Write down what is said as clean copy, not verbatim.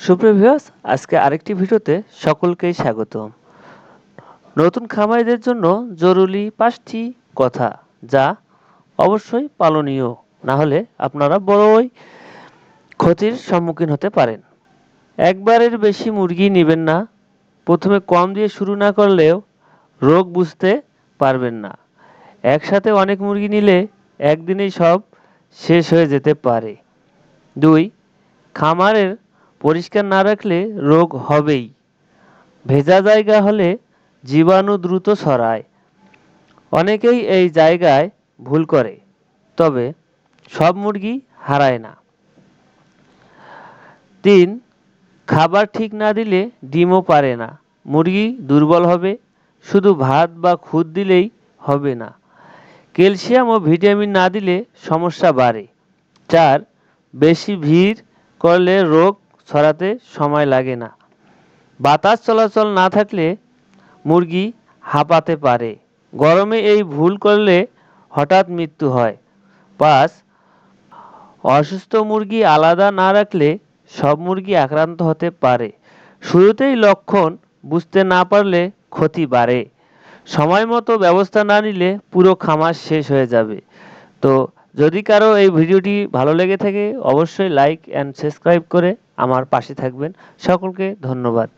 সুপ্রিয় ভিউয়ার্স, আজকে আরেকটি ভিডিওতে সকলকেই স্বাগত। নতুন খামারিদের জন্য জরুরি 5টি কথা যা অবশ্যই পালনীয়, না হলে আপনারা বড়ই ক্ষতির সম্মুখীন হতে পারেন। একবারের বেশি মুরগি নেবেন না। প্রথমে কম দিয়ে শুরু না করলেও রোগ বুঝতে পারবেন না। একসাথে অনেক মুরগি নিলে একদিনেই সব শেষ হয়ে যেতে পারে। 2. খামারের পরিষ্কার না রাখলে রোগ হবেই। ভেজা জায়গা হলে জীবাণু দ্রুত ছড়ায়। অনেকেই এই জায়গায় ভুল করে, তবে সব মুরগি হারায় না। 3. খাবার ঠিক না দিলে ডিমও পারে না। মুরগি দুর্বল হবে। শুধু ভাত বা খুদ দিলেই হবে না। ক্যালসিয়াম ও ভিটামিন না দিলে সমস্যা বাড়ে। 4. বেশি ভিড় করলে রোগ ছড়াতে সময় লাগে না। বাতাস চলাচল না থাকলে মুরগি হাঁপাতে পারে। গরমে এই ভুল করলে হঠাৎ মৃত্যু হয়। 5. অসুস্থ মুরগি আলাদা না রাখলে সব মুরগি আক্রান্ত হতে পারে। শুরুতেই লক্ষণ বুঝতে না পারলে ক্ষতি বাড়ে। সময় মতো ব্যবস্থা না নিলে পুরো খামার শেষ হয়ে যাবে। তো যদি কারো এই ভিডিওটি ভালো লেগে থাকে অবশ্যই লাইক অ্যান্ড সাবস্ক্রাইব করে আমার পাশে থাকবেন। সকলকে ধন্যবাদ।